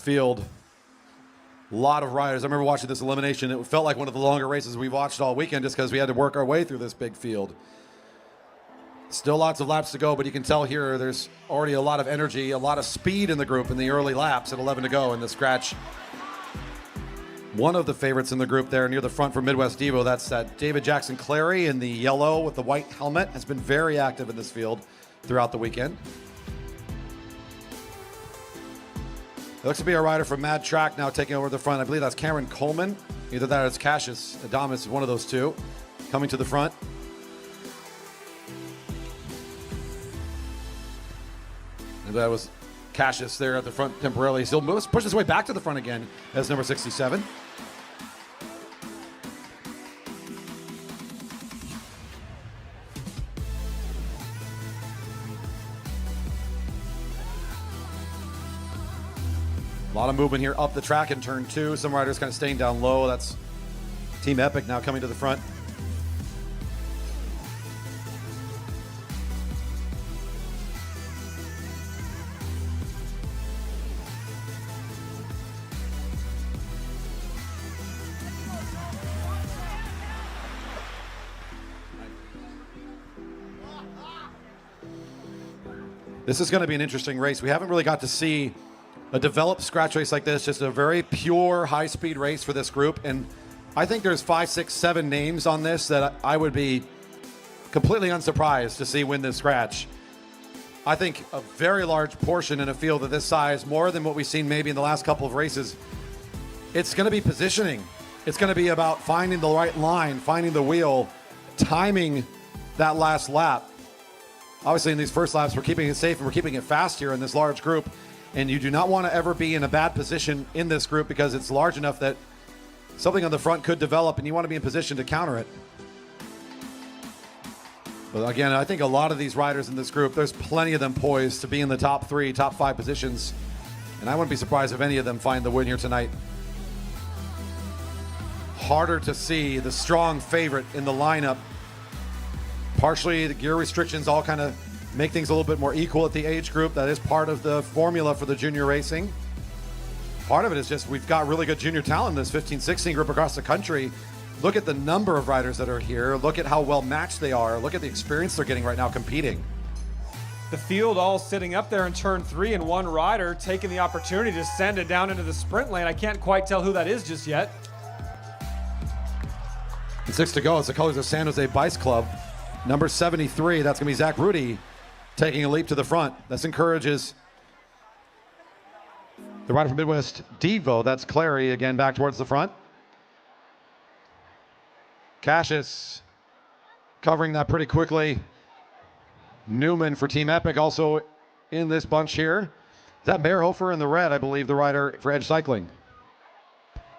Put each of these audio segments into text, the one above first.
field. A lot of riders. I remember watching this elimination. It felt like one of the longer races we watched all weekend just because we had to work our way through this big field. Still lots of laps to go, but you can tell here there's already a lot of energy, a lot of speed in the group in the early laps at 11 to go in the scratch. One of the favorites in the group there near the front for Midwest Evo, that's that David Jackson Clary in the yellow with the white helmet, has been very active in this field throughout the weekend. It looks to be a rider from Mad Track now taking over the front. I believe that's Cameron Coleman. Either that or it's Cassius Adamas, one of those two, coming to the front. And that was Cassius there at the front temporarily. He'll push his way back to the front again as number 67. A lot of movement here up the track in turn two. Some riders kind of staying down low. That's Team Epic now coming to the front. This is going to be an interesting race. We haven't really got to see a developed scratch race like this, just a very pure high-speed race for this group. And I think there's 5, 6, 7 names on this that I would be completely unsurprised to see win this scratch. I think a very large portion in a field of this size, more than what we've seen maybe in the last couple of races, it's going to be positioning. It's going to be about finding the right line, finding the wheel, timing that last lap. Obviously, in these first laps, we're keeping it safe and we're keeping it fast here in this large group. And you do not want to ever be in a bad position in this group because it's large enough that something on the front could develop and you want to be in position to counter it. But again, I think a lot of these riders in this group, there's plenty of them poised to be in the top 3, top 5 positions. And I wouldn't be surprised if any of them find the win here tonight. Harder to see the strong favorite in the lineup. Partially, the gear restrictions all kind of make things a little bit more equal at the age group. That is part of the formula for the junior racing. Part of it is just we've got really good junior talent in this 15-16 group across the country. Look at the number of riders that are here. Look at how well matched they are. Look at the experience they're getting right now competing. The field all sitting up there in turn 3 and one rider taking the opportunity to send it down into the sprint lane. I can't quite tell who that is just yet. And 6 to go. It's the colors of San Jose Bice Club. Number 73, that's going to be Zach Rudy taking a leap to the front. This encourages the rider from Midwest Devo. That's Clary again back towards the front. Cassius covering that pretty quickly. Newman for Team Epic also in this bunch here. Is that Bearhofer in the red, I believe, the rider for Edge Cycling?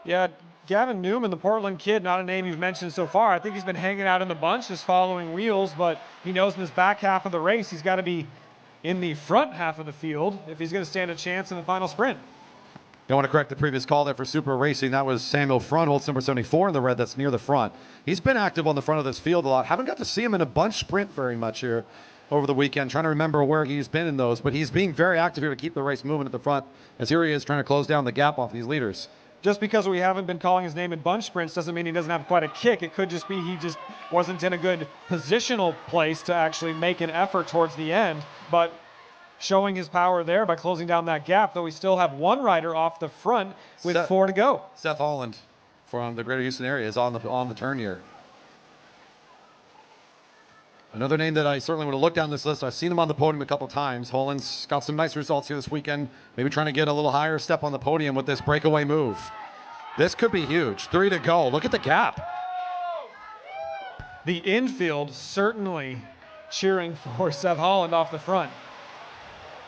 Yeah, Gavin Newman, the Portland kid, not a name you've mentioned so far. I think he's been hanging out in the bunch, just following wheels, but he knows in this back half of the race, he's got to be in the front half of the field if he's going to stand a chance in the final sprint. I want to correct the previous call there for Super Racing. That was Samuel Frontholtz, number 74 in the red. That's near the front. He's been active on the front of this field a lot. Haven't got to see him in a bunch sprint very much here over the weekend. Trying to remember where he's been in those, but he's being very active here to keep the race moving at the front, as here he is trying to close down the gap off these leaders. Just because we haven't been calling his name in bunch sprints doesn't mean he doesn't have quite a kick. It could just be he just wasn't in a good positional place to actually make an effort towards the end. But showing his power there by closing down that gap, though we still have one rider off the front with 4 to go. Seth Holland from the Greater Houston area is on the turn here. Another name that I certainly would have looked down this list. I've seen him on the podium a couple times. Holland's got some nice results here this weekend. Maybe trying to get a little higher step on the podium with this breakaway move. This could be huge. 3 to go. Look at the gap. The infield certainly cheering for Seth Holland off the front.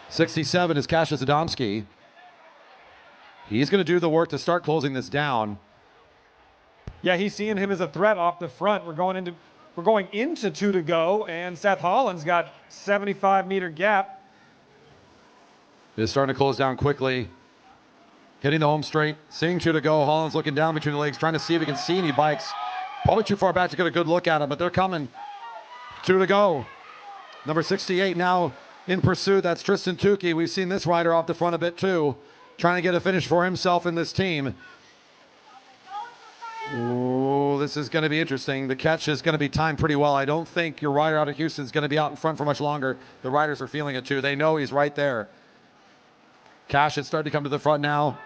67 is Cassius Adamski. He's going to do the work to start closing this down. Yeah, he's seeing him as a threat off the front. We're going into 2 to go, and Seth Holland's got 75-meter gap. It's starting to close down quickly. Hitting the home straight, seeing 2 to go. Holland's looking down between the legs, trying to see if he can see any bikes. Probably too far back to get a good look at him, but they're coming. 2 to go. Number 68 now in pursuit. That's Tristan Tukey. We've seen this rider off the front a bit too. trying to get a finish for himself and this team. Oh, this is going to be interesting. The catch is going to be timed pretty well. I don't think your rider out of Houston is going to be out in front for much longer. The riders are feeling it too. They know he's right there. Cash is starting to come to the front now.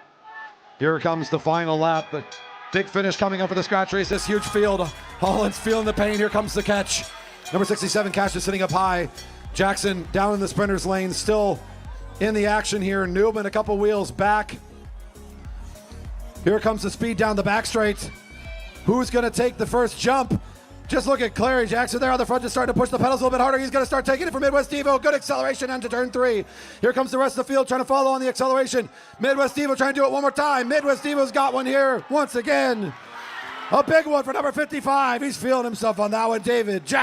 Here comes the final lap. The big finish coming up for the scratch race. This huge field. Holland's feeling the pain. Here comes the catch. Number 67, Cash is sitting up high. Jackson down in the sprinter's lane, still in the action here. Newman a couple wheels back. Here comes the speed down the back straight. Who's going to take the first jump? Just look at Clary Jackson there on the front, just starting to push the pedals a little bit harder. He's going to start taking it for Midwest Evo. Good acceleration into turn 3. Here comes the rest of the field trying to follow on the acceleration. Midwest Evo trying to do it one more time. Midwest Evo's got one here once again. A big one for number 55. He's feeling himself on that one. David Jack.